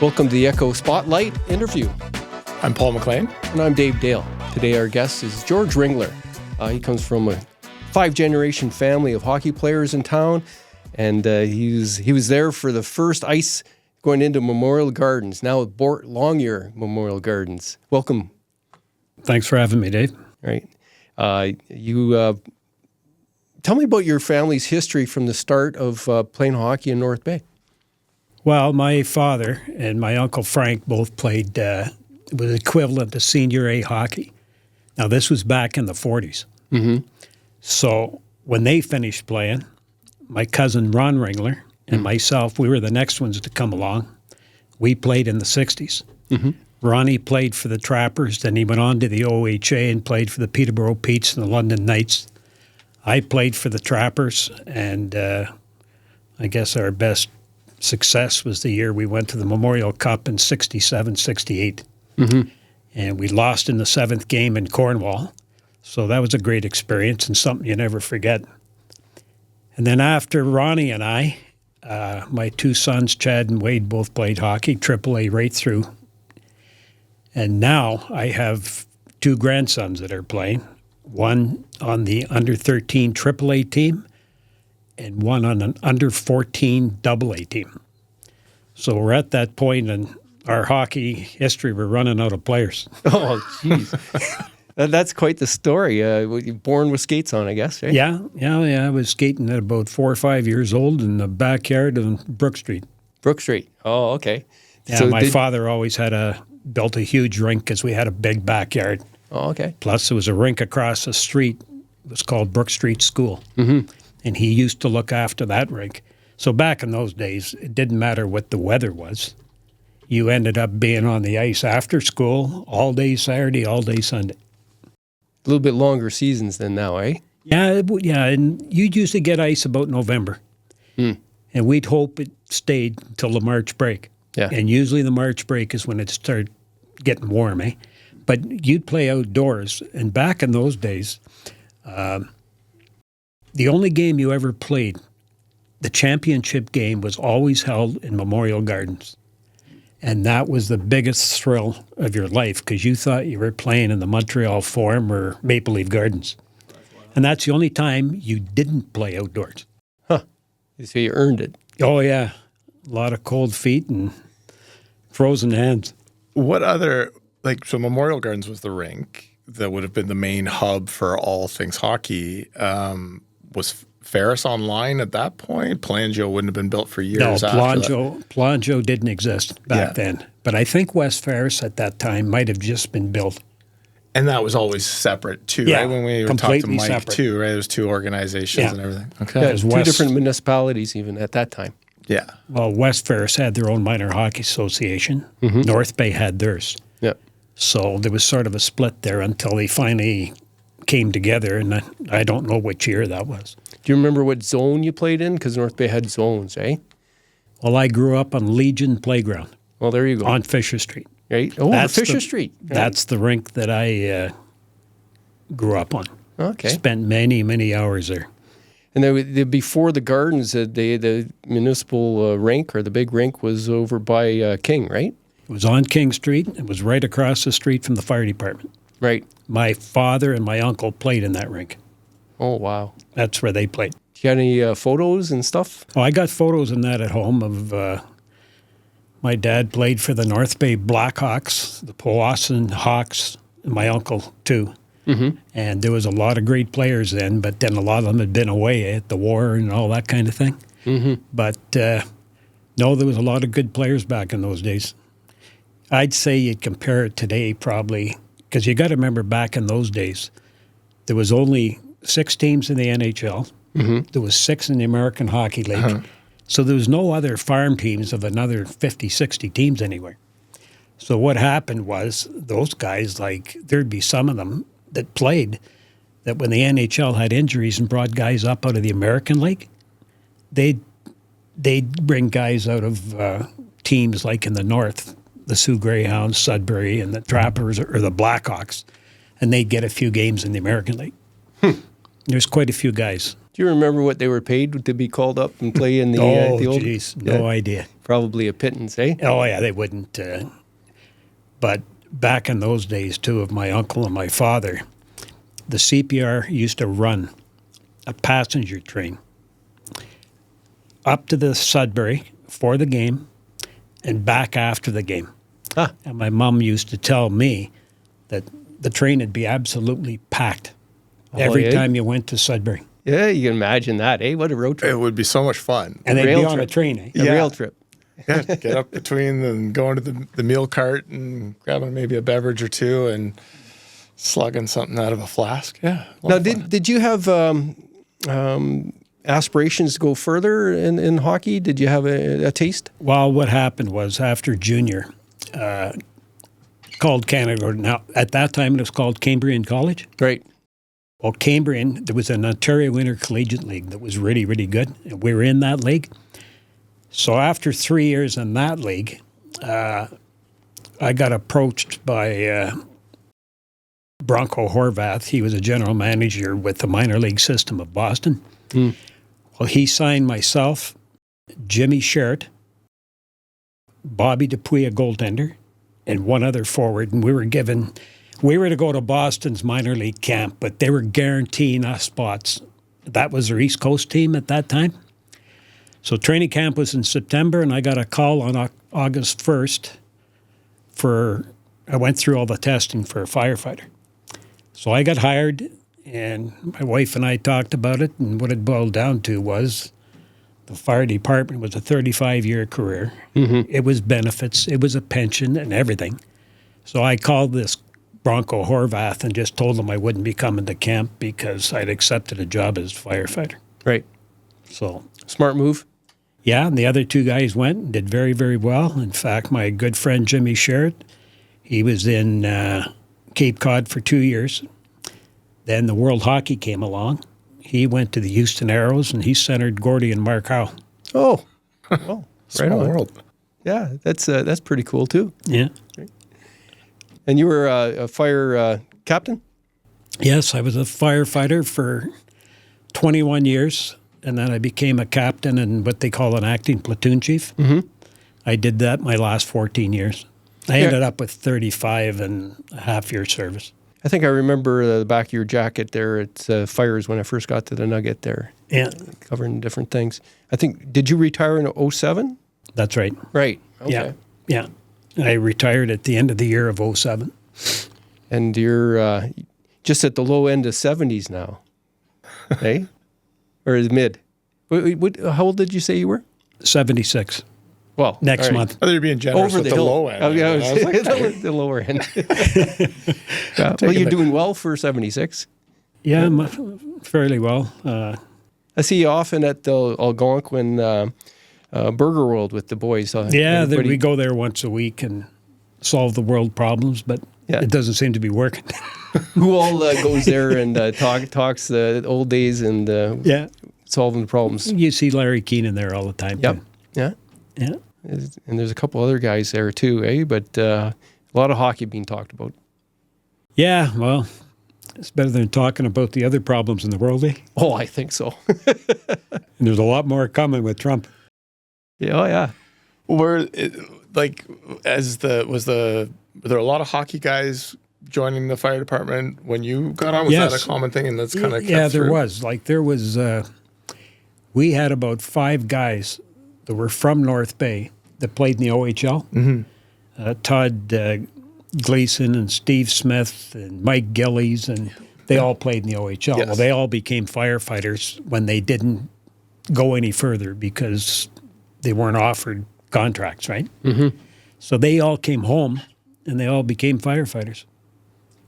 Welcome to the Echo Spotlight interview. I'm Paul McLean. And I'm Dave Dale. Today our guest is George Ringler. He comes from a 5-generation family of hockey players in town, and he was there for the first ice going into Memorial Gardens, now at Bort Longyear Memorial Gardens. Welcome. Thanks for having me, Dave. All right. Tell me about your family's history from the start of playing hockey in North Bay. Well, my father and my uncle Frank both played, was equivalent to senior A hockey. Now, this was back in the 40s. Mm-hmm. So when they finished playing, my cousin Ron Ringler and myself, we were the next ones to come along. We played in the 60s. Mm-hmm. Ronnie played for the Trappers, then he went on to the OHA and played for the Peterborough Petes and the London Knights. I played for the Trappers, and I guess our best success was the year we went to the Memorial Cup in 67-68. Mm-hmm. And we lost in the 7th game in Cornwall. So that was a great experience and something you never forget. And then after Ronnie and I, my two sons, Chad and Wade, both played hockey, AAA right through. And now I have two grandsons that are playing, one on the under-13 AAA team and one on an under-14 AA team. So we're at that point in our hockey history, we're running out of players. Oh, jeez. That's quite the story. Born with skates on, I guess, right? Yeah. I was skating at about 4 or 5 years old in the backyard of Brook Street. Brook Street. Oh, okay. Yeah, so my father always built a huge rink because we had a big backyard. Oh, okay. Plus, there was a rink across the street. It was called Brook Street School. Mm-hmm. And he used to look after that rink. So back in those days, it didn't matter what the weather was. You ended up being on the ice after school all day Saturday, all day Sunday. A little bit longer seasons than now, eh? Yeah, and you'd usually get ice about November. Mm. And we'd hope it stayed until the March break. Yeah. And usually the March break is when it started getting warm, eh? But you'd play outdoors. And back in those days, the only game you ever played, the championship game, was always held in Memorial Gardens. And that was the biggest thrill of your life because you thought you were playing in the Montreal Forum or Maple Leaf Gardens. And that's the only time you didn't play outdoors. Huh. So you earned it. Oh, yeah. A lot of cold feet and frozen hands. What other, so Memorial Gardens was the rink that would have been the main hub for all things hockey. Was Ferris online at that point? Plangio wouldn't have been built for years after that. Plangio didn't exist back then. But I think West Ferris at that time might have just been built. And that was always separate too, right? When we talked to Mike separate. Too, right? It was two organizations and everything. Okay. Yeah, two different municipalities even at that time. Yeah. Well, West Ferris had their own minor hockey association. Mm-hmm. North Bay had theirs. Yeah. So there was sort of a split there until they finally came together, and I don't know which year that was. Do you remember what zone you played in? Because North Bay had zones, eh? Well, I grew up on Legion Playground. Well, there you go. On Fisher Street. Right? Oh, Fisher Street. Right. That's the rink that I grew up on. Okay. Spent many, many hours there. And before the Gardens, the municipal rink or the big rink was over by King, right? It was on King Street. It was right across the street from the fire department. Right. My father and my uncle played in that rink. Oh, wow. That's where they played. Do you got any photos and stuff? Oh, I got photos in that at home of my dad played for the North Bay Blackhawks, the Powassan Hawks, and my uncle too. Mm-hmm. And there was a lot of great players then, but then a lot of them had been away at the war and all that kind of thing. Mm-hmm. But no, there was a lot of good players back in those days. I'd say you'd compare it today probably, because you got to remember back in those days, there was only 6 teams in the NHL. Mm-hmm. There was 6 in the American Hockey League. Uh-huh. So there was no other farm teams of another 50, 60 teams anywhere. So what happened was those guys, there'd be some of them that played that when the NHL had injuries and brought guys up out of the American League, they'd bring guys out of teams like in the North, the Sioux Greyhounds, Sudbury, and the Trappers or the Blackhawks, and they'd get a few games in the American League. There's quite a few guys. Do you remember what they were paid to be called up and play in the the old? Geez, no idea. Probably a pittance, eh? Oh, yeah, they wouldn't. But back in those days, too, of my uncle and my father, the CPR used to run a passenger train up to the Sudbury for the game and back after the game. Ah. And my mom used to tell me that the train would be absolutely packed every time you went to Sudbury. Yeah, you can imagine that, eh? What a road trip. It would be so much fun. And they'd be rail on a trip. train, eh? A rail trip. Yeah, get up between and going to the meal cart and grabbing maybe a beverage or two and slugging something out of a flask. Yeah. Now, did you have aspirations to go further in hockey? Did you have a taste? Well, what happened was after junior, called Canada. Now, at that time, it was called Cambrian College. Right. Well, Cambrian, there was an Ontario Intercollegiate League that was really, really good. And we were in that league. So after 3 years in that league, I got approached by Bronco Horvath. He was a general manager with the minor league system of Boston. Well, he signed myself, Jimmy Sherritt, Bobby Dupuis, a goaltender, and one other forward. And we were to go to Boston's minor league camp, but they were guaranteeing us spots. That was their East Coast team at that time. So training camp was in September, and I got a call on August 1st I went through all the testing for a firefighter. So I got hired, and my wife and I talked about it, and what it boiled down to was the fire department was a 35-year career. It was benefits, it was a pension and everything. So I called this Bronco Horvath and just told him I wouldn't be coming to camp because I'd accepted a job as firefighter. Right. So Smart move. yeah, and the other two guys went and did very, very well. In fact, my good friend Jimmy Sherritt, he was in Cape Cod for 2 years. Then the World Hockey came along. He went to the Houston Aeros, and he centered Gordie and Mark Howe. Oh, well, right Small on. world. Yeah, that's pretty cool too. Yeah. And you were a fire captain? Yes, I was a firefighter for 21 years, and then I became a captain and what they call an acting platoon chief. I did that my last 14 years. I ended up with 35 and a half years service. I think I remember the back of your jacket there at Fires when I first got to the Nugget there. Yeah, Covering different things. I think, did you retire in 07? that's right. Right. Okay. Yeah. I retired at the end of the year of 07. And you're just at the low end of 70s now, eh? Or the mid? How old did you say you were? 76. Well, Next all right. month. I thought you're being generous Over with the the hill. low end. Oh, yeah, I was like, the lower end. Yeah, well, you're doing well for 76. Yeah, fairly well. I see you often at the Algonquin Burger World with the boys. We go there once a week and solve the world problems, but it doesn't seem to be working. Who all goes there and talks the old days and solving the problems. You see Larry Keenan there all the time. Yep. Too. Yeah. Yeah. And there's a couple other guys there too, eh? But a lot of hockey being talked about. Yeah, well, it's better than talking about the other problems in the world, eh? Oh, I think so. And there's a lot more coming with Trump. Yeah, oh yeah. were there a lot of hockey guys joining the fire department when you got on? Was that a common thing? And that's kind of there was. We had about 5 guys that were from North Bay that played in the OHL. Todd Gleason and Steve Smith and Mike Gillies, and they all played in the OHL. Yes. Well, they all became firefighters when they didn't go any further because they weren't offered contracts, right? So they all came home, and they all became firefighters.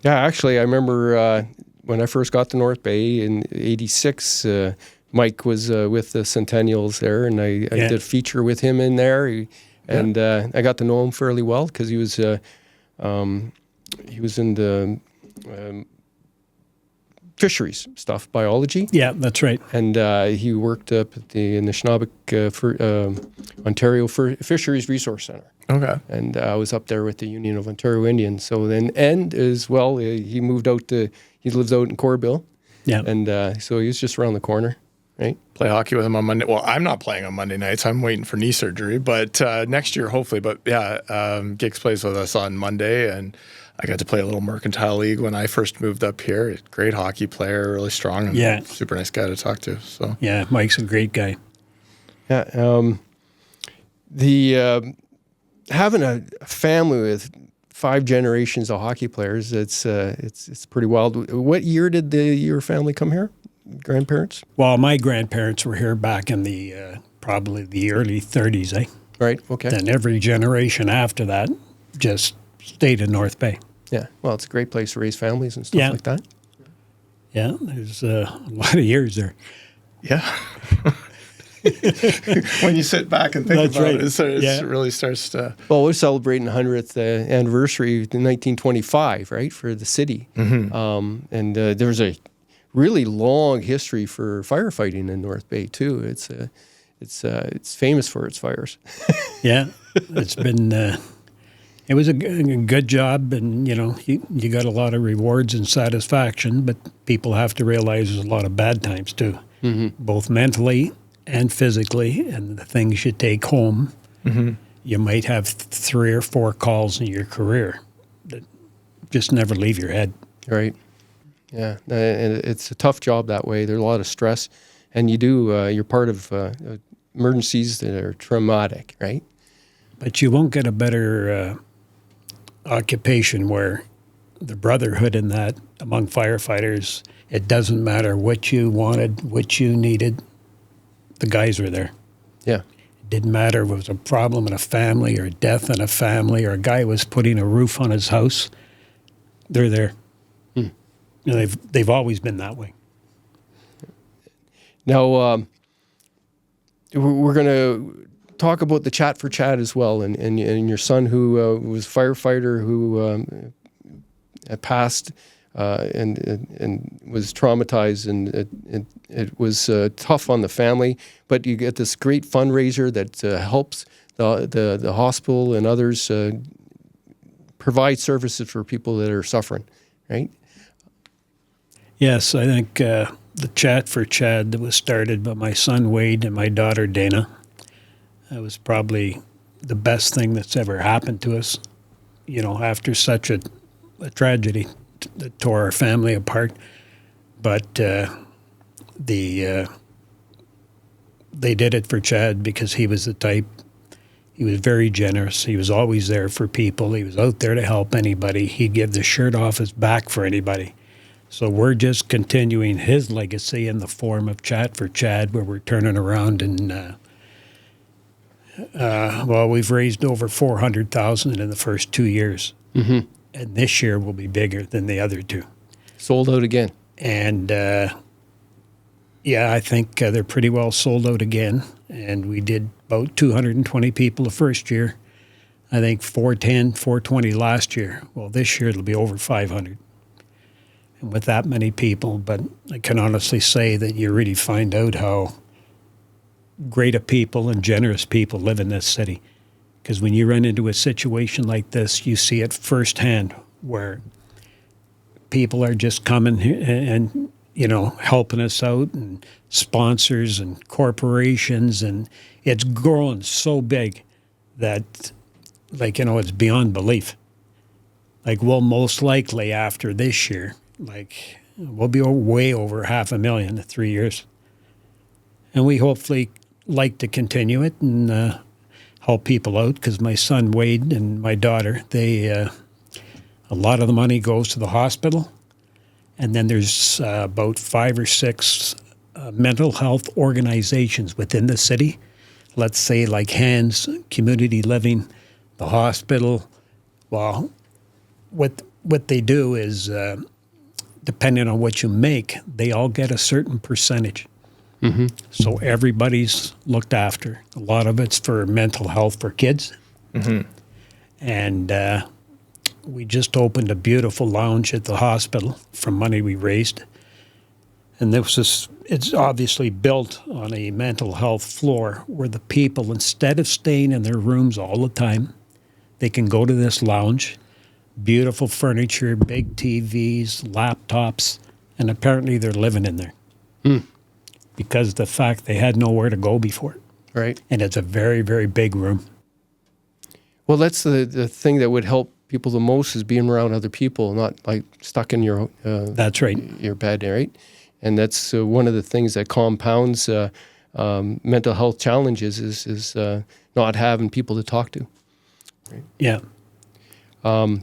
Yeah, actually, I remember when I first got to North Bay in '86, Mike was with the Centennials there, and I did a feature with him in there. I got to know him fairly well because he was in the fisheries stuff, biology. Yeah, that's right. And he worked up at the Nishnabik Ontario Fisheries Resource Center. Okay. And I was up there with the Union of Ontario Indians. So then, and as well, he moved out he lives out in Corville. Yeah. And so he's just around the corner, right? Play hockey with him on Monday. Well, I'm not playing on Monday nights. I'm waiting for knee surgery, but next year, hopefully. But yeah, Gix plays with us on Monday, and I got to play a little mercantile league when I first moved up here. Great hockey player, really strong, and super nice guy to talk to. So yeah, Mike's a great guy. Yeah. Having a family with 5 generations of hockey players, it's pretty wild. What year did your family come here? Grandparents? Well, my grandparents were here back in the probably the early 30s, eh? Right, okay. Then every generation after that just stayed in North Bay. Yeah, well, it's a great place to raise families and stuff like that. Yeah, there's a lot of years there. Yeah. When you sit back and think about it, it really starts to... Well, we're celebrating the 100th anniversary in 1925, right, for the city. Mm-hmm. And there's a really long history for firefighting in North Bay, too. It's famous for its fires. Yeah, it's been... it was a good job, and, you got a lot of rewards and satisfaction, but people have to realize there's a lot of bad times, too, both mentally and physically, and the things you take home. You might have 3 or 4 calls in your career that just never leave your head. Right. Yeah, and it's a tough job that way. There's a lot of stress, and you're part of emergencies that are traumatic, right? But you won't get a better occupation where the brotherhood in that among firefighters, it doesn't matter what you wanted, what you needed, the guys were there. Yeah. It didn't matter if it was a problem in a family or a death in a family or a guy was putting a roof on his house, they're there. They've always been that way. Now, we're going to talk about the Chat for Chad as well, and your son who was a firefighter who passed and was traumatized, and it was tough on the family. But you get this great fundraiser that helps the hospital and others provide services for people that are suffering, right? Yes, I think the Chat for Chad that was started by my son Wade and my daughter Dana, that was probably the best thing that's ever happened to us, after such a tragedy that tore our family apart. But they did it for Chad because he was the type, he was very generous. He was always there for people. He was out there to help anybody. He'd give the shirt off his back for anybody. So we're just continuing his legacy in the form of Chat for Chad, where we're turning around and, we've raised over $400,000 in the first 2 years. And this year will be bigger than the other 2. Sold out again. And, I think they're pretty well sold out again. And we did about 220 people the first year. I think 410, 420 last year. Well, this year it'll be over 500. And with that many people, but I can honestly say that you really find out how great a people and generous people live in this city. Because when you run into a situation like this, you see it firsthand, where people are just coming and helping us out, and sponsors and corporations, and it's growing so big that, it's beyond belief. We'll most likely after this year, we'll be way over 500,000 in 3 years. And we hopefully like to continue it and help people out, because my son Wade and my daughter, a lot of the money goes to the hospital. And then there's about 5 or 6 mental health organizations within the city. Let's say like Hands, Community Living, the hospital. Well, what they do is, depending on what you make, they all get a certain percentage. So everybody's looked after. A lot of it's for mental health for kids. And we just opened a beautiful lounge at the hospital from money we raised. And it's obviously built on a mental health floor where the people, instead of staying in their rooms all the time, they can go to this lounge, beautiful furniture, big TVs, laptops, and apparently they're living in there because the fact they had nowhere to go before. Right. And it's a very, very big room. Well, that's the thing that would help people the most is being around other people, not like stuck in your That's right. your bed, right? And that's one of the things that compounds mental health challenges is not having people to talk to. Right? Yeah. I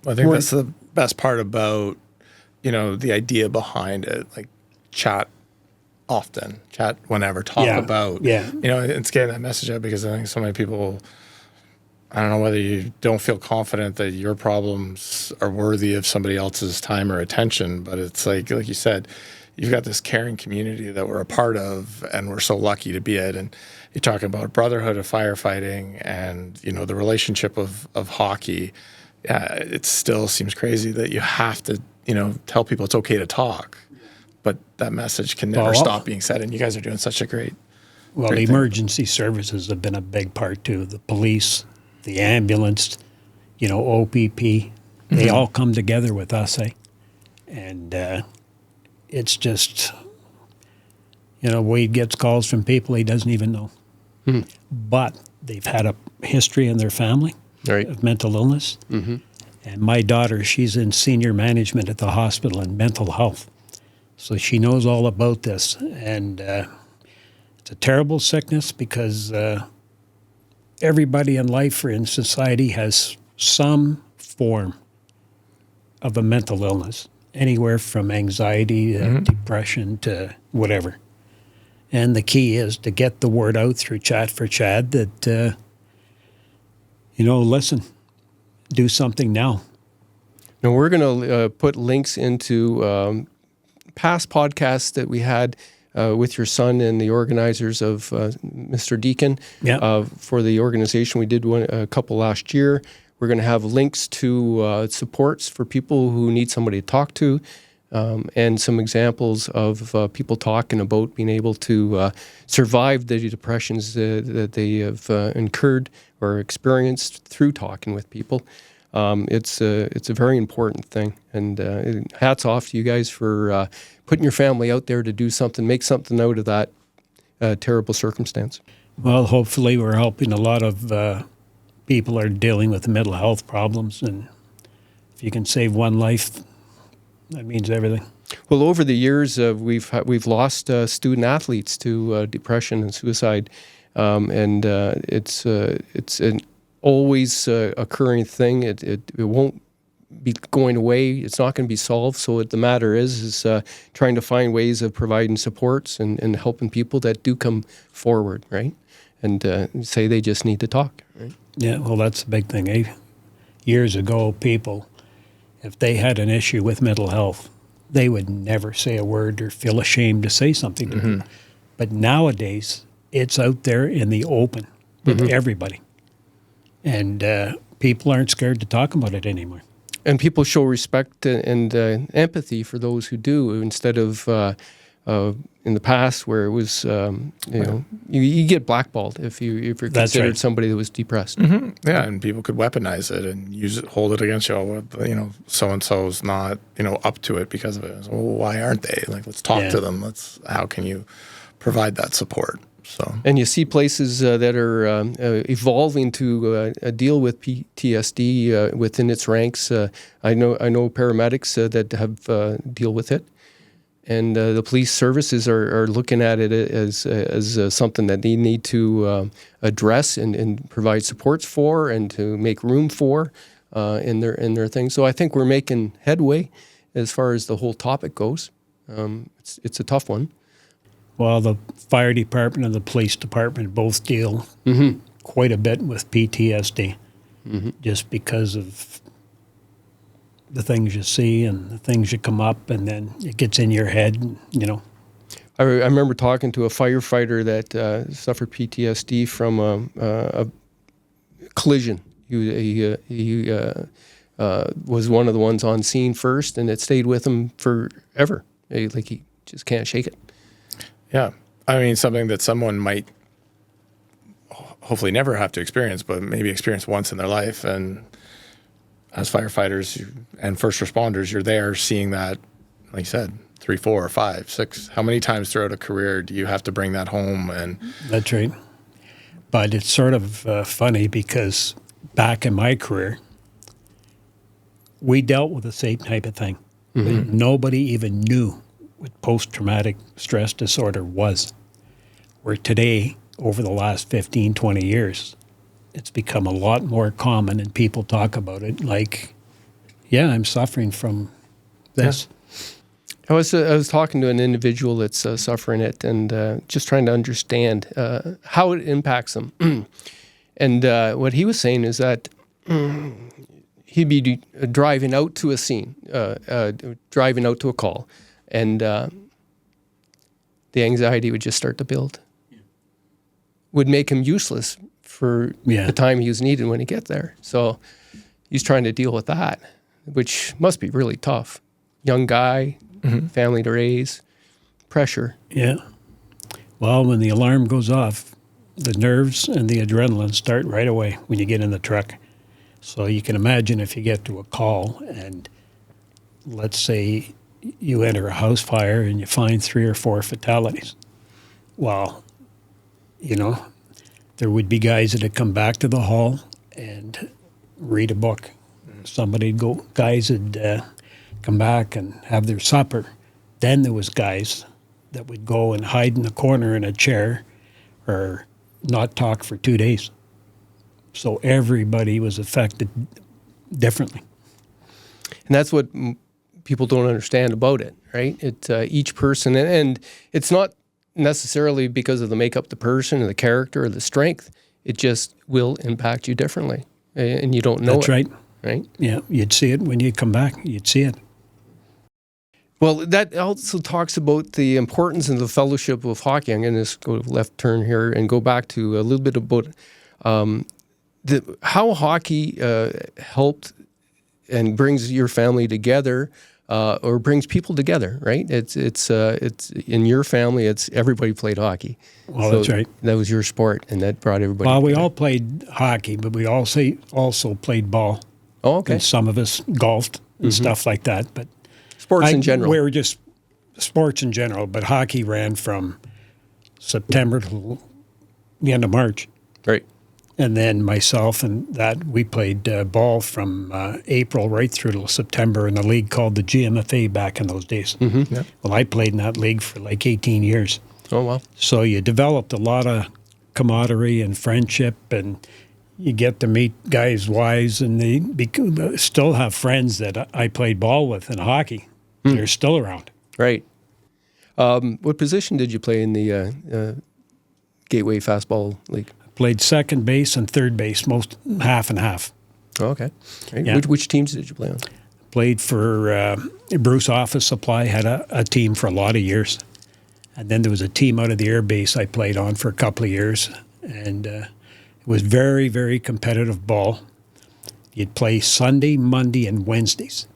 think that's the best part about, the idea behind it. Like chat often, chat whenever, talk about. Yeah. It's getting that message out because I think so many people, I don't know whether you don't feel confident that your problems are worthy of somebody else's time or attention, but it's like you said, you've got this caring community that we're a part of and we're so lucky to be it. And you're talking about brotherhood of firefighting and, the relationship of hockey. Yeah, it still seems crazy that you have to, tell people it's okay to talk, but that message can never stop being said. And you guys are doing such a great the emergency services have been a big part too. The police, the ambulance, OPP, they all come together with us, And it's just, Wade gets calls from people he doesn't even know. But they've had a history in their family of mental illness. And my daughter, she's in senior management at the hospital in mental health. So she knows all about this. And it's a terrible sickness because everybody in life or in society has some form of a mental illness, anywhere from anxiety to depression to whatever. And the key is to get the word out through Chat for Chad that, listen, do something now. Now, we're going to put links into past podcasts that we had with your son and the organizers of Mr. Deacon for the organization. We did a couple last year. We're going to have links to supports for people who need somebody to talk to and some examples of people talking about being able to survive the depressions that they have incurred or experienced through talking with people. It's a very important thing. And hats off to you guys for putting your family out there to do something, make something out of that terrible circumstance. Well, hopefully we're helping a lot of people are dealing with mental health problems. And if you can save one life, that means everything. Well, over the years, we've lost student athletes to depression and suicide. And it's an always occurring thing. It won't be going away. It's not going to be solved. So what the matter is trying to find ways of providing supports and helping people that do come forward, right? And say they just need to talk, right? Yeah, well, that's the big thing. Years ago, people, if they had an issue with mental health, they would never say a word or feel ashamed to say something to them. But nowadays, it's out there in the open with everybody. And people aren't scared to talk about it anymore. And people show respect and empathy for those who do, instead of in the past where it was, you get blackballed if you're considered somebody that was depressed. Yeah, and people could weaponize it and use it, hold it against you. So and so's not up to it because of it. So, well, why aren't they? Like, let's talk to them. How can you provide that support? So, and you see places that are evolving to deal with PTSD within its ranks. I know paramedics that have deal with it, and the police services are looking at it as something that they need to address and provide supports for and to make room for in their things. So I think we're making headway as far as the whole topic goes. It's a tough one. Well, the fire department and the police department both deal quite a bit with PTSD, just because of the things you see and the things you come up, and then it gets in your head, I remember talking to a firefighter that suffered PTSD from a collision. He was one of the ones on scene first, and it stayed with him forever. Like he just can't shake it. Yeah. I mean, something that someone might hopefully never have to experience, but maybe experience once in their life. And as firefighters and first responders, you're there seeing that, like you said, 3, 4, 5, 6. How many times throughout a career do you have to bring that home? And That's right. But it's sort of funny because back in my career, we dealt with the same type of thing. Nobody even knew what post-traumatic stress disorder was. Where today, over the last 15, 20 years, it's become a lot more common and people talk about it like, yeah, I'm suffering from this. I was talking to an individual that's suffering it and just trying to understand how it impacts them. And what he was saying is that he'd be driving out to a scene, driving out to a call, and the anxiety would just start to build. Would make him useless for the time he was needed when he get there. So he's trying to deal with that, which must be really tough. Young guy, family to raise, pressure. Yeah. Well, when the alarm goes off, the nerves and the adrenaline start right away when you get in the truck. So you can imagine if you get to a call and let's say you enter a house fire and you find 3 or 4 fatalities. Well, you know, there would be guys that would come back to the hall and read a book. Guys would come back and have their supper. Then there was guys that would go and hide in the corner in a chair or not talk for 2 days. So everybody was affected differently. And that's what people don't understand about it, right? Each person, and it's not necessarily because of the makeup of the person or the character or the strength. It just will impact you differently, and you don't know That's right. Right? Yeah, you'd see it when you come back. You'd see it. Well, that also talks about the importance and the fellowship of hockey. I'm going to just go left turn here and go back to a little bit about how hockey helped and brings your family together, or brings people together. Right? It's in your family. It's everybody played hockey. Well, that's right. That was your sport, and that brought everybody. Well, together. we all played hockey, but we also played ball. Oh, okay. And some of us golfed and stuff like that. But sports in general. We were just sports in general, but hockey ran from September to the end of March. Right. And then myself and that, we played ball from April right through to September in a league called the GMFA back in those days. Mm-hmm. Yeah. Well, I played in that league for like 18 years. Oh, wow. So you developed a lot of camaraderie and friendship, and you get to meet guys' wives, and they still have friends that I played ball with in hockey. They're still around. Right. What position did you play in the Gateway Fastball League? Played second base and third base, most half and half. Oh, okay. Right. Yeah. Which teams did you play on? Played for Bruce Office Supply, had a team for a lot of years. And then there was a team out of the air base I played on for a couple of years. And it was very, very competitive ball. You'd play Sunday, Monday, and Wednesdays.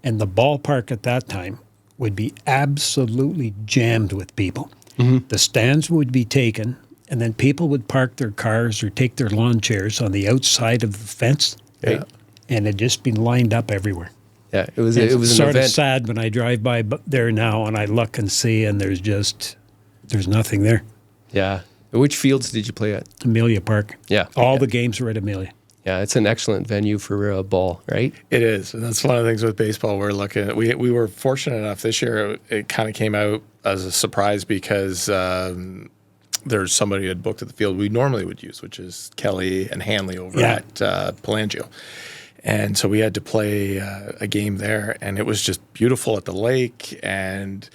And the ballpark at that time would be absolutely jammed with people. Mm-hmm. The stands would be taken, and then people would park their cars or take their lawn chairs on the outside of the fence. Right. And it'd just be lined up everywhere. Yeah, it was It's an sort event. of sad when I drive by there now and I look and see, and there's nothing there. Yeah. Which fields did you play at? Amelia Park. Yeah. All the games were at Amelia. Yeah, it's an excellent venue for ball, right? it is. And that's one of the things with baseball we're looking at. We were fortunate enough this year, it kind of came out as a surprise because there's somebody who had booked at the field we normally would use, which is Kelly and Hanley over at Palangio. And so we had to play a game there, and it was just beautiful at the lake. And,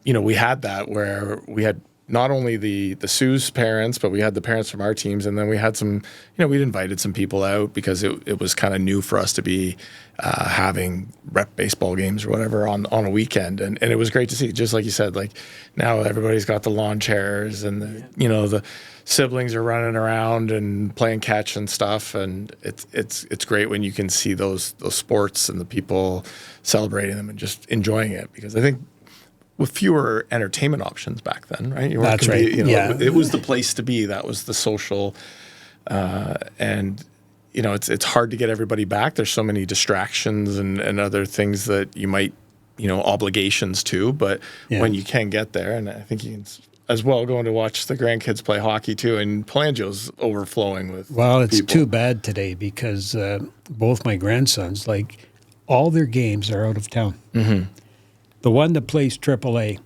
we had that where we had not only the Sioux's parents, but we had the parents from our teams. And then we had some, we'd invited some people out because it was kind of new for us to be having rep baseball games or whatever on a weekend. And it was great to see, just like you said, like now everybody's got the lawn chairs and the siblings are running around and playing catch and stuff. And it's great when you can see those sports and the people celebrating them and just enjoying it, because I think with fewer entertainment options back then, right? That's right. It was the place to be. That was the social, and it's hard to get everybody back. There's so many distractions and other things that you might obligations to. But when you can get there, and I think you can as well going to watch the grandkids play hockey too, and Pelangio's overflowing with it's people. too bad today because both my grandsons, all their games are out of town. Mm-hmm. The one that plays AAA,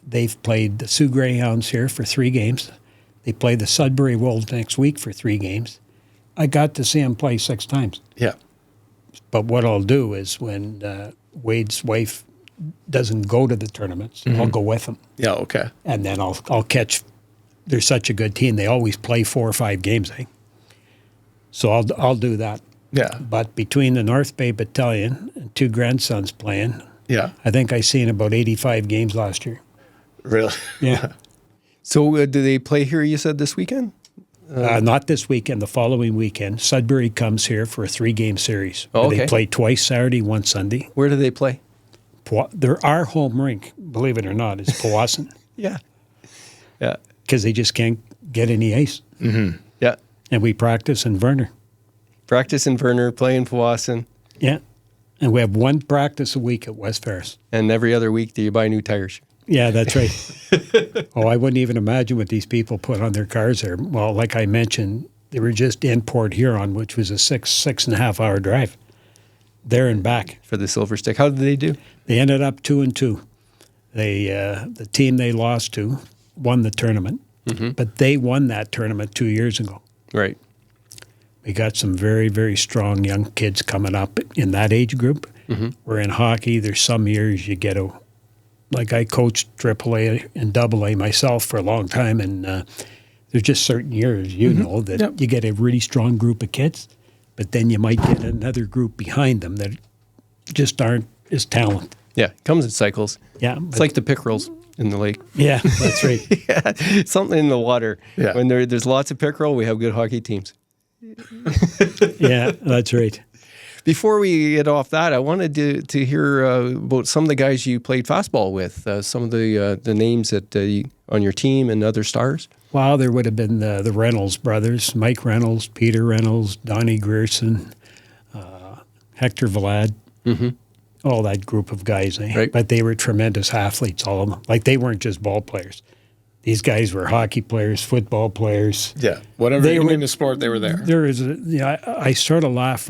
they've played the Sioux Greyhounds here for 3 games. They play the Sudbury Wolves next week for 3 games. I got to see them play 6 times. Yeah. But what I'll do is when Wade's wife doesn't go to the tournaments, I'll go with them. Yeah, okay. And then I'll catch. They're such a good team. They always play 4 or 5 games, So I'll do that. Yeah. But between the North Bay Battalion and 2 grandsons playing, I think I seen about 85 games last year. Really? Yeah. So do they play here, you said, this weekend? Not this weekend, the following weekend. Sudbury comes here for a 3-game series. Oh, okay. They play twice Saturday, once Sunday. Where do they play? Our home rink, believe it or not, is Powassan. Yeah. Because they just can't get any ice. Mm-hmm. Yeah. And we practice in Verner. Practice in Verner, play in Powassan. Yeah. And we have 1 practice a week at West Ferris. And every other week, do you buy new tires? Yeah, that's right. I wouldn't even imagine what these people put on their cars there. Well, like I mentioned, they were just in Port Huron, which was a 6.5 hour drive. There and back. For the Silver Stick. How did they do? They ended up 2-2. The team they lost to won the tournament, but they won that tournament 2 years ago. Right. We got some very, very strong young kids coming up in that age group. Where in hockey, there's some years you get I coached AAA and AA myself for a long time, and there's just certain years, that you get a really strong group of kids, but then you might get another group behind them that just aren't as talented. Yeah, it comes in cycles. Yeah. It's like the pickerels in the lake. Yeah, that's right. Yeah, something in the water. Yeah. When there's lots of pickerel, we have good hockey teams. Yeah, that's right. Before we get off that, I wanted to hear about some of the guys you played fastball with, some of the names that on your team and other stars. Well, there would have been the Reynolds brothers, Mike Reynolds, Peter Reynolds, Donnie Grierson, Hector Vlad, all that group of guys. Right. But they were tremendous athletes, all of them. They weren't just ball players. These guys were hockey players, football players. Yeah, whatever you mean the sport, they were there. There is I sort of laugh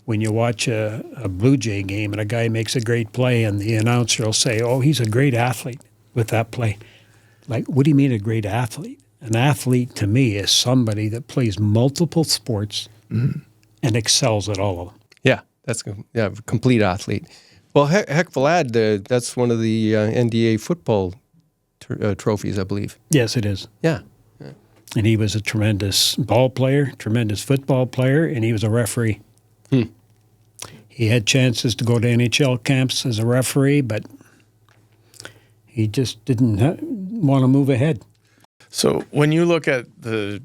when you watch a Blue Jay game and a guy makes a great play and the announcer will say, "Oh, he's a great athlete with that play." What do you mean a great athlete? An athlete to me is somebody that plays multiple sports and excels at all of them. Yeah, that's a complete athlete. Well, Heck Vlad, that's one of the NDA football trophies, I believe. Yes, it is. Yeah. And he was a tremendous ball player, tremendous football player, and he was a referee. He had chances to go to NHL camps as a referee, but he just didn't want to move ahead. So when you look at the,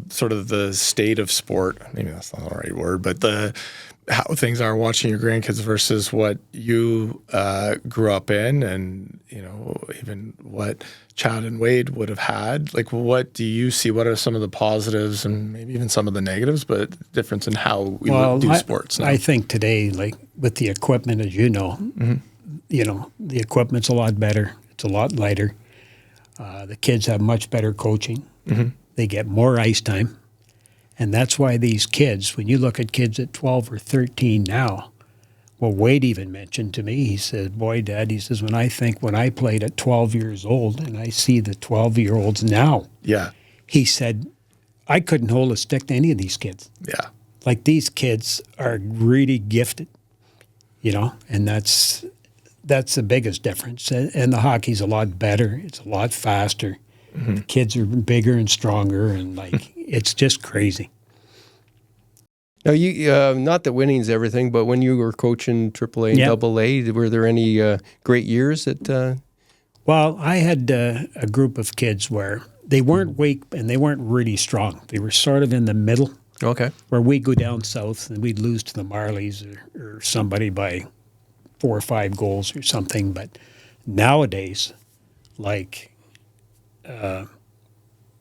sort of the state of sport, maybe that's not the right word, but how things are watching your grandkids versus what you grew up in and, even what Chad and Wade would have had, what do you see? What are some of the positives and maybe even some of the negatives, but difference in how we do sports now? I think today, with the equipment, as you know, the equipment's a lot better. It's a lot lighter. The kids have much better coaching. They get more ice time. And that's why these kids, when you look at kids at 12 or 13 now, well, Wade even mentioned to me, he said, "Boy, Dad," he says, when I played at 12 years old and I see the 12-year-olds now, he said, I couldn't hold a stick to any of these kids. Yeah. These kids are really gifted, and that's the biggest difference. And the hockey's a lot better. It's a lot faster. The kids are bigger and stronger, and it's just crazy. Now, you not that winning's everything, but when you were coaching AAA and AA, were there any great years that? Well, I had a group of kids where they weren't weak and they weren't really strong. They were sort of in the middle. Okay. Where we'd go down south and we'd lose to the Marlies or somebody by 4 or 5 goals or something. But nowadays, that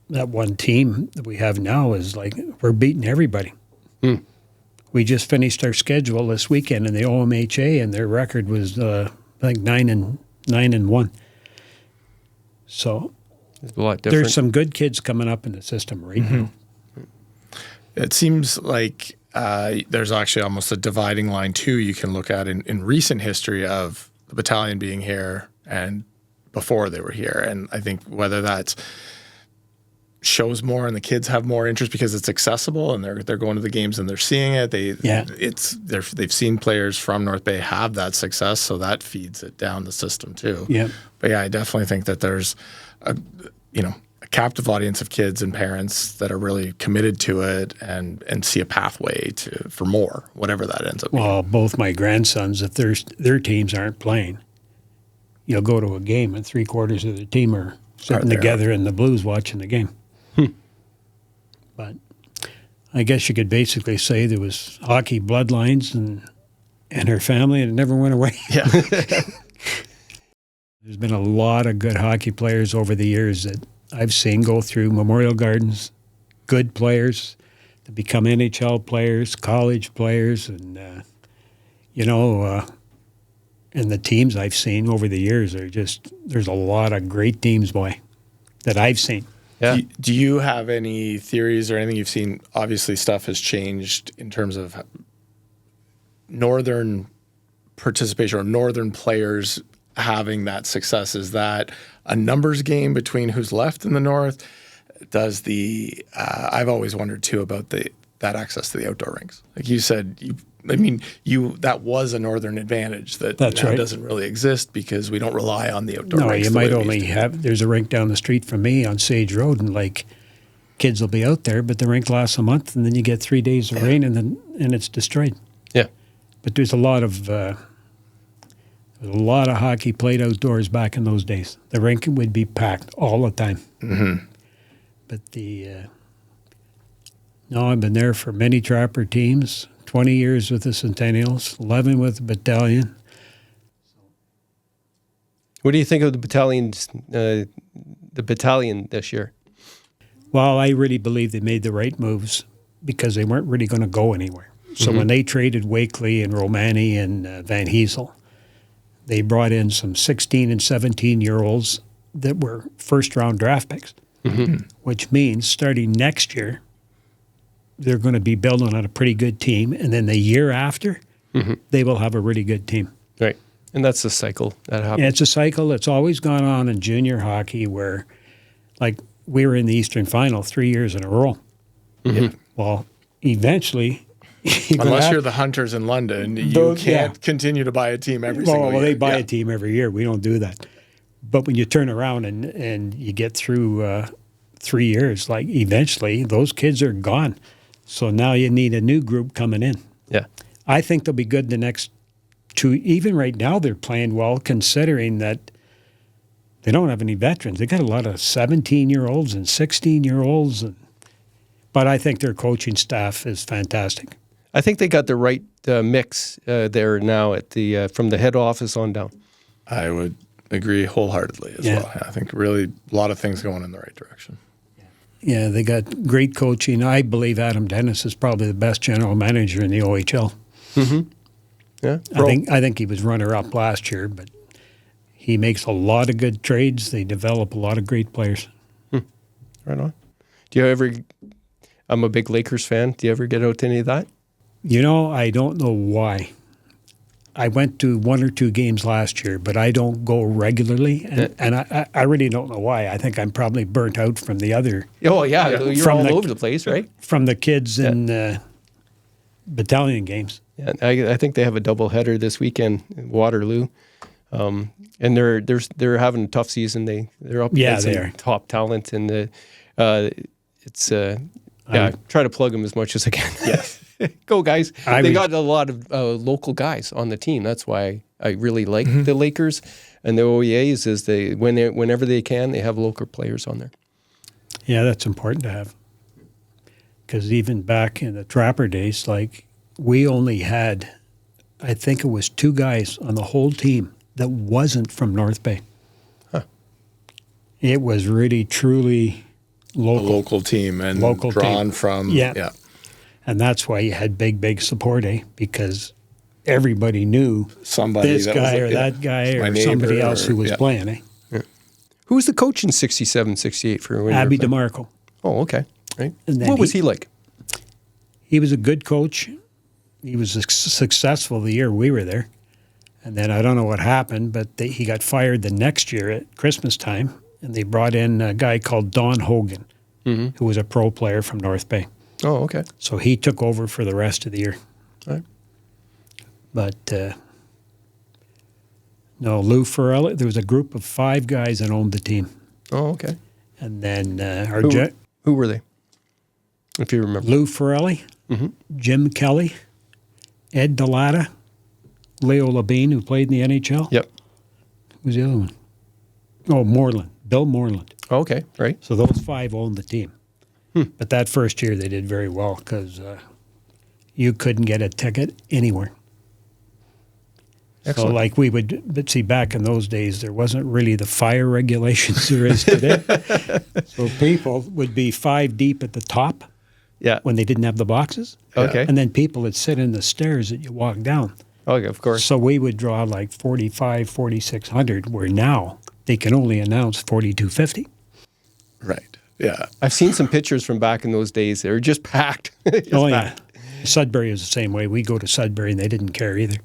one team that we have now is we're beating everybody. We just finished our schedule this weekend in the OMHA, and their record was I think 9-1. So It's a lot different. there's some good kids coming up in the system right now. It seems like there's actually almost a dividing line, too, you can look at in recent history of the battalion being here and before they were here. And I think whether that's shows more and the kids have more interest because it's accessible and they're going to the games and they're seeing it. They've seen players from North Bay have that success, so that feeds it down the system too. Yeah. But yeah, I definitely think that there's a captive audience of kids and parents that are really committed to it and see a pathway for more, whatever that ends up being. Well, both my grandsons, if their teams aren't playing, you'll go to a game and 3/4 of the team are sitting together in the blues watching the game. But I guess you could basically say there was hockey bloodlines and her family, and it never went away. Yeah. There's been a lot of good hockey players over the years that I've seen go through Memorial Gardens, good players to become NHL players, college players, and, and the teams I've seen over the years there's a lot of great teams, boy, that I've seen. Yeah. Do you have any theories or anything you've seen? Obviously, stuff has changed in terms of northern participation or northern players having that success. Is that a numbers game between who's left in the north? Does I've always wondered too about that access to the outdoor rinks. Like you said, that was a northern advantage that That's now right. doesn't really exist because we don't rely on the outdoor No, rinks. you the way might we only used to. have, there's a rink down the street from me on Sage Road, and kids will be out there, but the rink lasts a month, and then you get 3 days of rain, and it's destroyed. Yeah. But there's a lot of hockey played outdoors back in those days. The rink would be packed all the time. Mm-hmm. But I've been there for many Trapper teams, 20 years with the Centennials, 11 with the battalion. What do you think of the battalion this year? Well, I really believe they made the right moves because they weren't really going to go anywhere. So when they traded Wakely and Romani and Van Heesel, they brought in some 16 and 17-year-olds that were first-round draft picks, which means starting next year, they're going to be building on a pretty good team. And then the year after, they will have a really good team. Right. And that's the cycle that happens. Yeah, it's a cycle that's always gone on in junior hockey where, we were in the Eastern Final 3 years in a row. Well, eventually, Unless you're the Hunters in London, you can't continue to buy a team every single year. Well, they buy a team every year. We don't do that. But when you turn around and you get through 3 years, eventually those kids are gone. So now you need a new group coming in. Yeah. I think they'll be good the next 2. Even right now, they're playing well, considering that they don't have any veterans. They got a lot of 17-year-olds and 16-year-olds. But I think their coaching staff is fantastic. I think they got the right mix there now at from the head office on down. I would agree wholeheartedly as well. I think really a lot of things going in the right direction. Yeah, they got great coaching. I believe Adam Dennis is probably the best general manager in the OHL. Yeah. I think he was runner-up last year, but he makes a lot of good trades. They develop a lot of great players. Right on. Do you ever? I'm a big Lakers fan. Do you ever get out to any of that? I don't know why. I went to 1 or 2 games last year, but I don't go regularly, and I really don't know why. I think I'm probably burnt out from the other. Oh yeah, you're From all over the place, right? From the kids in battalion games. Yeah, I think they have a doubleheader this weekend in Waterloo, and they're having a tough season. They're up against some top talent, and I try to plug them as much as I can. Yes. Go guys! They got a lot of local guys on the team. That's why I really like the Lakers and the OEAs. Is whenever they can, they have local players on there. Yeah, that's important to have. Because even back in the Trapper days, we only had, I think it was 2 guys on the whole team that wasn't from North Bay. Huh. It was really, truly local. A local team and drawn from. Yeah. And that's why you had big support, because everybody knew Somebody this guy or that guy or somebody else who was playing. Eh? Yeah. Who was the coach in 67, 68 for when Abby you were playing? DeMarco. Oh, okay. Right. And then What was he like? He was a good coach. He was successful the year we were there. And then I don't know what happened, but he got fired the next year at Christmas time, and they brought in a guy called Don Hogan, who was a pro player from North Bay. Oh, okay. So he took over for the rest of the year. All right. But no, Lou Ferrelli, there was a group of 5 guys that owned the team. Oh, okay. And then who were they, if you remember? Lou Ferrelli, Jim Kelly, Ed DeLatta, Leo Labine, who played in the NHL. Yep. Who's the other one? Oh, Moreland, Bill Moreland. Oh, okay, right. So those 5 owned the team. But that first year they did very well because you couldn't get a ticket anywhere. Excellent. So like but see, back in those days, there wasn't really the fire regulations there is today. So people would be 5 deep at the top when they didn't have the boxes. Okay. And then people would sit in the stairs that you walk down. Okay, of course. So we would draw like 45, 4,600, where now they can only announce 4,250. Right. Yeah. I've seen some pictures from back in those days. They were just packed. Packed. Sudbury was the same way. We go to Sudbury and they didn't care either.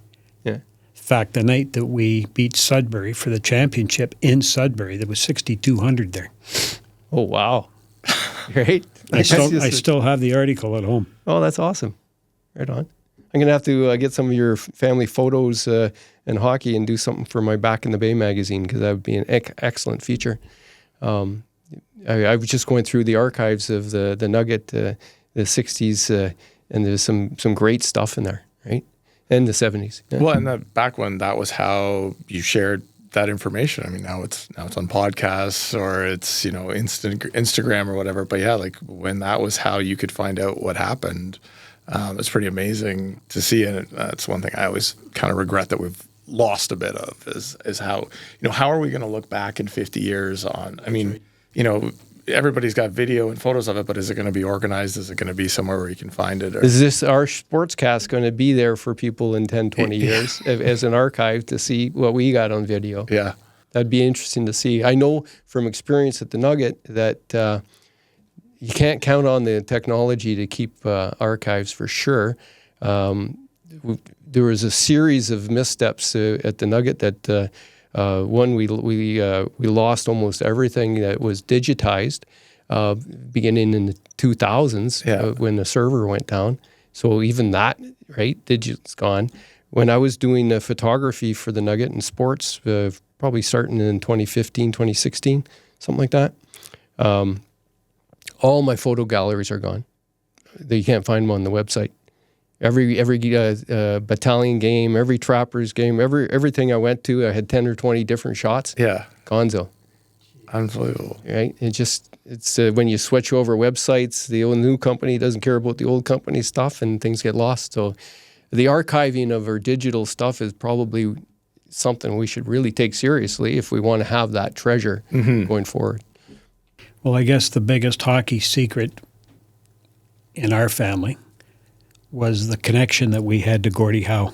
Yeah. In fact, the night that we beat Sudbury for the championship in Sudbury, there was 6,200 there. Oh, wow. Right? I still have the article at home. Oh, that's awesome. Right on. I'm going to have to get some of your family photos in hockey and do something for my Back in the Bay magazine, because that would be an excellent feature. I was just going through the archives of the Nugget, the 60s, and there's some great stuff in there, right? And the 70s. Yeah. Well, and back when that was how you shared that information. I mean, now it's on podcasts or it's, Instagram or whatever. But yeah, like when that was how you could find out what happened, it's pretty amazing to see. And that's one thing I always kind of regret that we've lost a bit of is how, how are we going to look back in 50 years on, I mean, everybody's got video and photos of it, but is it going to be organized? Is it going to be somewhere where you can find it? Or? Is this our sportscast going to be there for people in 10, 20 years as an archive to see what we got on video? Yeah. That'd be interesting to see. I know from experience at the Nugget that you can't count on the technology to keep archives for sure. There was a series of missteps at the Nugget that one, we lost almost everything that was digitized beginning in the 2000s when the server went down. So even that, right, digit's gone. When I was doing the photography for the Nugget and sports, probably starting in 2015, 2016, something like that, all my photo galleries are gone. You can't find them on the website. Every battalion game, every trappers game, everything I went to, I had 10 or 20 different shots. Yeah. Gonzo. Unbelievable. Right? It's when you switch over websites, the new company doesn't care about the old company stuff and things get lost. So the archiving of our digital stuff is probably something we should really take seriously if we want to have that treasure going forward. Well, I guess the biggest hockey secret in our family was the connection that we had to Gordie Howe.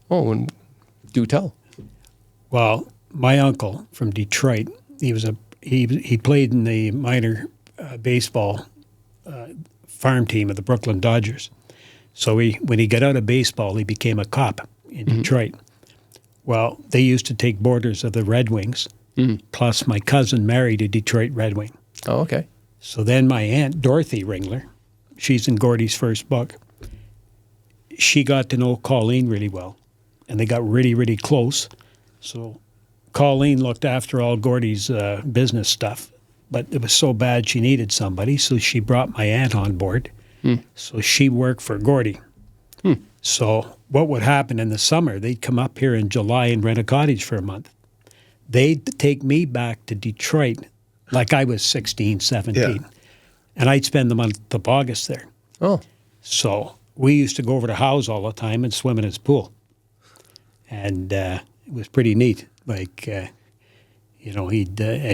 Oh, and do tell. Well, my uncle from Detroit, he played in the minor baseball farm team of the Brooklyn Dodgers. So when he got out of baseball, he became a cop in Detroit. Well, they used to take boarders of the Red Wings, plus my cousin married a Detroit Red Wing. Oh, okay. So then my aunt, Dorothy Ringler, she's in Gordie's first book, she got to know Colleen really well, and they got really, really close. So Colleen looked after all Gordie's business stuff, but it was so bad she needed somebody, so she brought my aunt on board. So she worked for Gordie. So what would happen in the summer, they'd come up here in July and rent a cottage for a month. They'd take me back to Detroit like I was 16, 17, and I'd spend the month of August there. Oh. So we used to go over to Howe's all the time and swim in his pool. And it was pretty neat. Like, and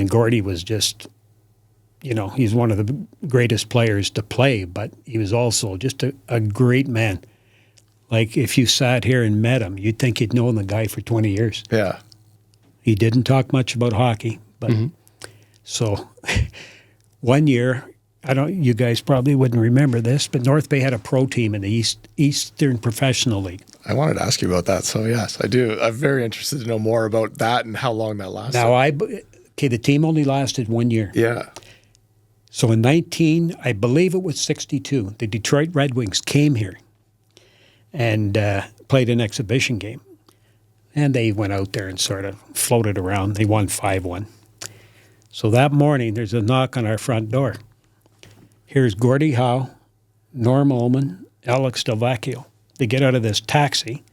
Gordie was just, he's one of the greatest players to play, but he was also just a great man. Like if you sat here and met him, you'd think you'd known the guy for 20 years. Yeah. He didn't talk much about hockey, but so one year, you guys probably wouldn't remember this, but North Bay had a pro team in the Eastern Professional League. I wanted to ask you about that. So yes, I do. I'm very interested to know more about that and how long that lasted. Now the team only lasted 1 year. Yeah. So in I believe it was 62, the Detroit Red Wings came here and played an exhibition game. And they went out there and sort of floated around. They won 5-1. So that morning, there's a knock on our front door. Here's Gordie Howe, Norm Ullman, Alex Delvecchio. They get out of this taxi,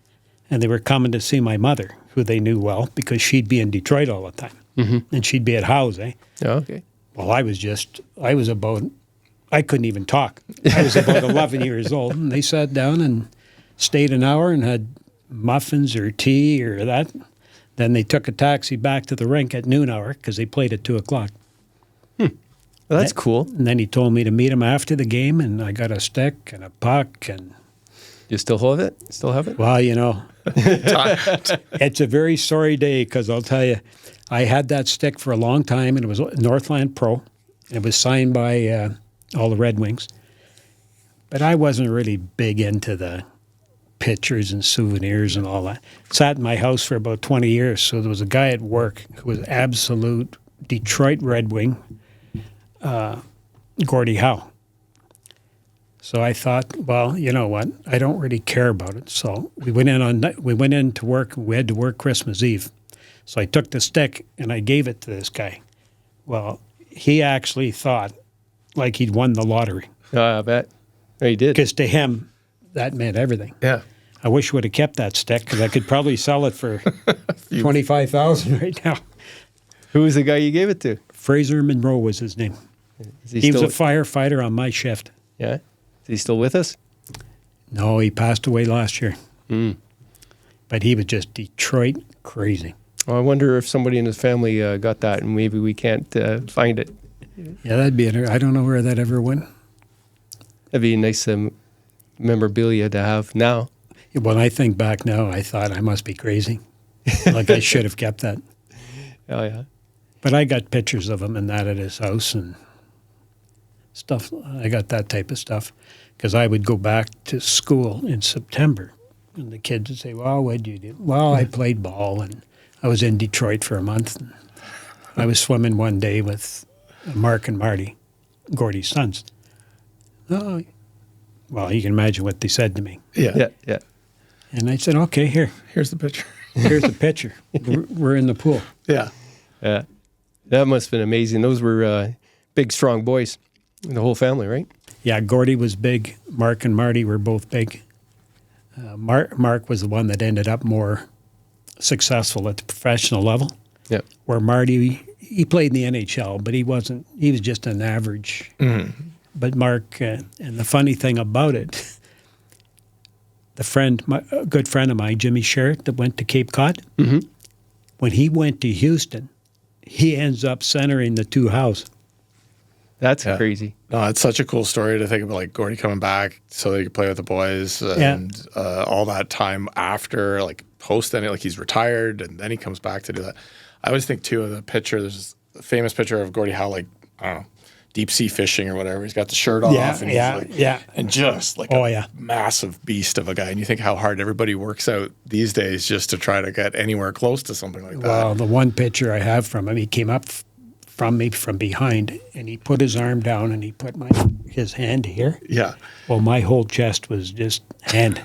and they were coming to see my mother, who they knew well, because she'd be in Detroit all the time. And she'd be at Howe's, eh? Oh, okay. Well, I couldn't even talk. I was about 11 years old, and they sat down and stayed an hour and had muffins or tea or that. Then they took a taxi back to the rink at noon hour because they played at 2 o'clock. Well, that's cool. And then he told me to meet him after the game, and I got a stick and a puck. And You still hold it? Still have it? well, it's a very sorry day because I'll tell you, I had that stick for a long time, and it was Northland Pro. It was signed by all the Red Wings. But I wasn't really big into the pictures and souvenirs and all that. Sat in my house for about 20 years. So there was a guy at work who was absolute Detroit Red Wing, Gordie Howe. So I thought, well, you know what? I don't really care about it. So we went in to work. We had to work Christmas Eve. So I took the stick and I gave it to this guy. Well, he actually thought like he'd won the lottery. I bet. Oh, he did. Because to him, that meant everything. Yeah. I wish I would have kept that stick because I could probably sell it for $25,000 right now. Who was the guy you gave it to? Fraser Monroe was his name. He was a firefighter on my shift. Yeah? Is he still with us? No, he passed away last year. But he was just Detroit crazy. Well, I wonder if somebody in his family got that and maybe we can't find it. Yeah, that'd be it. I don't know where that ever went. That'd be a nice memorabilia to have now. When I think back now, I thought I must be crazy. Like I should have kept that. Oh, yeah. But I got pictures of him and that at his house and stuff. I got that type of stuff because I would go back to school in September and the kids would say, well, what did you do? Well, I played ball and I was in Detroit for a month. And I was swimming one day with Mark and Marty, Gordie's sons. Oh, well, you can imagine what they said to me. Yeah. And I said, okay, Here's the picture. here's the picture. We're in the pool. Yeah. Yeah. That must have been amazing. Those were big, strong boys. The whole family, right? Yeah, Gordie was big. Mark and Marty were both big. Mark was the one that ended up more successful at the professional level. Yeah. Where Marty, he played in the NHL, but he was just an average. But Mark, and the funny thing about it, a good friend of mine, Jimmy Sherritt, that went to Cape Cod, when he went to Houston, he ends up centering the two Howes. That's crazy. No, it's such a cool story to think about, like Gordie coming back so they could play with the boys and all that time after, like post any, like he's retired and then he comes back to do that. I always think too of the picture. There's a famous picture of Gordie Howe, like I don't know, deep sea fishing or whatever. He's got the shirt off and he's like, and just like a massive beast of a guy. And you think how hard everybody works out these days just to try to get anywhere close to something like that. Well, the one picture I have from him, he came up from me from behind and he put his arm down and he put his hand here. Yeah. Well, my whole chest was just hand.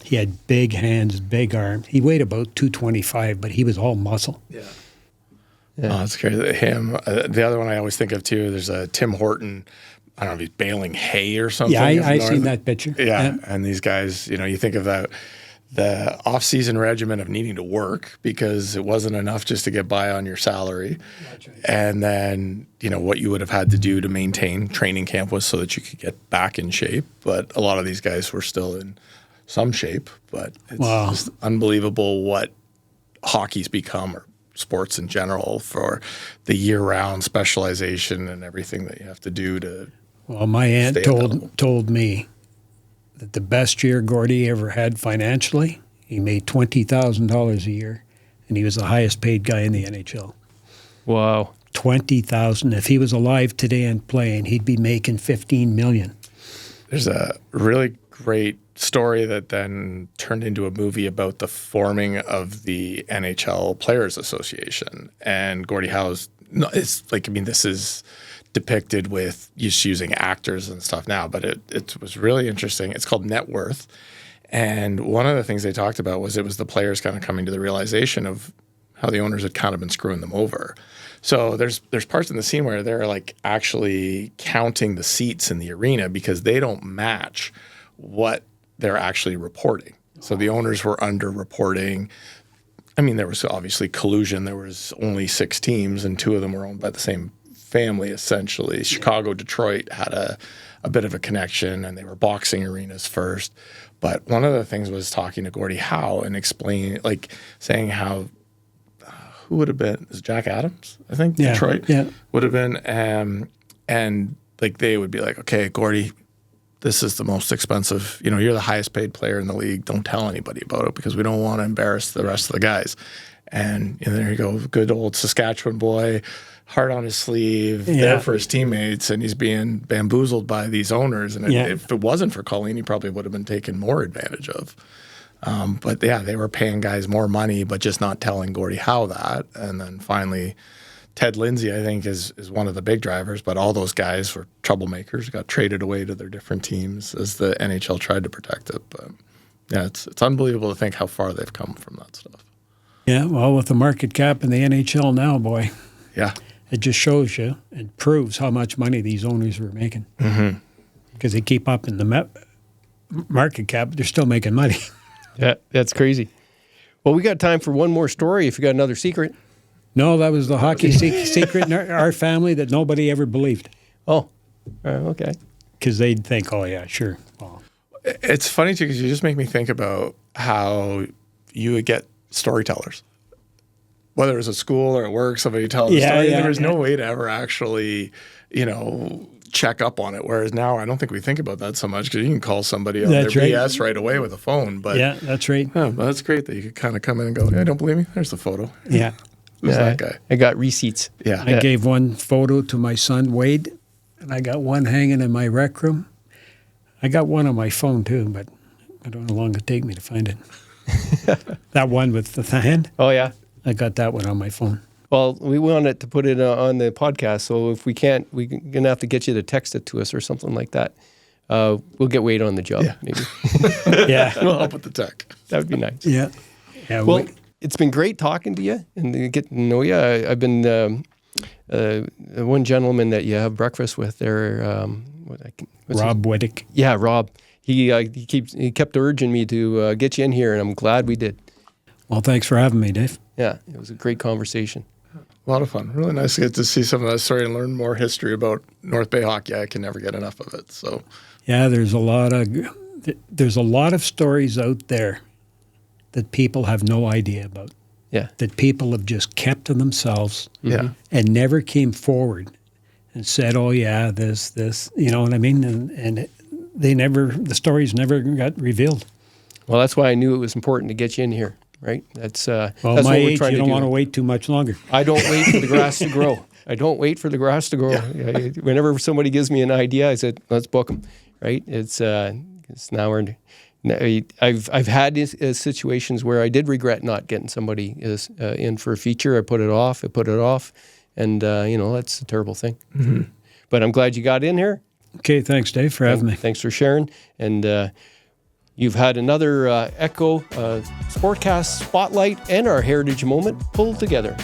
He had big hands, big arms. He weighed about 225, but he was all muscle. Yeah. Oh, that's crazy. Him. The other one I always think of too, there's a Tim Horton. I don't know if he's baling hay or something. Yeah, I seen that picture. Yeah, and these guys, you think of that, the off-season regimen of needing to work because it wasn't enough just to get by on your salary. That's right. And then, what you would have had to do to maintain training camp was so that you could get back in shape. But a lot of these guys were still in some shape. But it's just unbelievable what hockey's become, or sports in general, for the year-round specialization and everything that you have to do to. Well, my aunt told me that the best year Gordie ever had financially, he made $20,000 a year, and he was the highest paid guy in the NHL. Wow. $20,000. If he was alive today and playing, he'd be making $15 million. There's a really great story that then turned into a movie about the forming of the NHL Players Association. And Gordie Howe's, it's like, I mean, this is depicted with just using actors and stuff now, but it was really interesting. It's called Net Worth. And one of the things they talked about was it was the players kind of coming to the realization of how the owners had kind of been screwing them over. So there's parts in the scene where they're like actually counting the seats in the arena because they don't match what they're actually reporting. So the owners were under-reporting. I mean, there was obviously collusion. There was only 6 teams, and 2 of them were owned by the same family, essentially. Chicago, Detroit had a bit of a connection, and they were boxing arenas first. But one of the things was talking to Gordie Howe and explaining, like saying how, who would have been, is Jack Adams, I think, Yeah, Detroit yeah. would have been. And like they would be like, okay, Gordie, this is the most expensive, you're the highest paid player in the league. Don't tell anybody about it because we don't want to embarrass the rest of the guys. And there you go, good old Saskatchewan boy, heart on his sleeve, there for his teammates, and he's being bamboozled by these owners. And if it wasn't for Colleen, he probably would have been taken more advantage of. But yeah, they were paying guys more money, but just not telling Gordie Howe that. And then finally, Ted Lindsay, I think, is one of the big drivers, but all those guys were troublemakers, got traded away to their different teams as the NHL tried to protect it. But yeah, it's unbelievable to think how far they've come from that stuff. Yeah, well, with the market cap in the NHL now, boy. Yeah. It just shows you and proves how much money these owners were making. Because they keep up in the market cap, but they're still making money. Yeah, that's crazy. Well, we got time for one more story if you got another secret. No, that was the hockey secret in our family that nobody ever believed. Oh, okay. Because they'd think, oh, yeah, sure. Well, it's funny, too, because you just make me think about how you would get storytellers. Whether it was at school or at work, somebody tells a story. There was no way to ever actually, check up on it. Whereas now, I don't think we think about that so much because you can call somebody on their BS right away with a phone. But yeah, that's right. Well, that's great that you could kind of come in and go, "Yeah, don't believe me? There's the photo." Yeah. Who's that guy? I got receipts. Yeah. I gave one photo to my son, Wade, and I got one hanging in my rec room. I got one on my phone, too, but I don't know how long it'll take me to find it. That one with the hand? Oh, yeah. I got that one on my phone. Well, we wanted to put it on the podcast, so if we can't, we're going to have to get you to text it to us or something like that. We'll get Wade on the job, maybe. Yeah. We'll help with the tech. That would be nice. Yeah. Well, it's been great talking to you and getting to know you. I've been one gentleman that you have breakfast with there. Rob Whittick. Yeah, Rob. He kept urging me to get you in here, and I'm glad we did. Well, thanks for having me, Dave. Yeah, it was a great conversation. A lot of fun. Really nice to get to see some of that story and learn more history about North Bay hockey. I can never get enough of it. So, yeah, there's a lot of stories out there that people have no idea about. Yeah, that people have just kept to themselves. Yeah, and never came forward and said, "Oh yeah, this." You know what I mean? And the stories never got revealed. Well, that's why I knew it was important to get you in here. Right? That's well, that's my what we're age, trying you to don't do. want to wait too much longer. I don't wait for the grass to grow. I don't wait for the grass to grow. Yeah. Whenever somebody gives me an idea, I said, "Let's book them." Right? It's now we're. I've had situations where I did regret not getting somebody in for a feature. I put it off, and that's a terrible thing. Mm-hmm. But I'm glad you got in here. Okay, thanks, Dave, for having me. Thanks for sharing. And you've had another Echo Sportscast Spotlight and our Heritage Moment pulled together.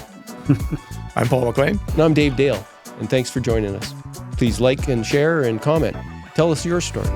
I'm Paul McLean. And I'm Dave Dale. And thanks for joining us. Please like and share and comment. Tell us your story.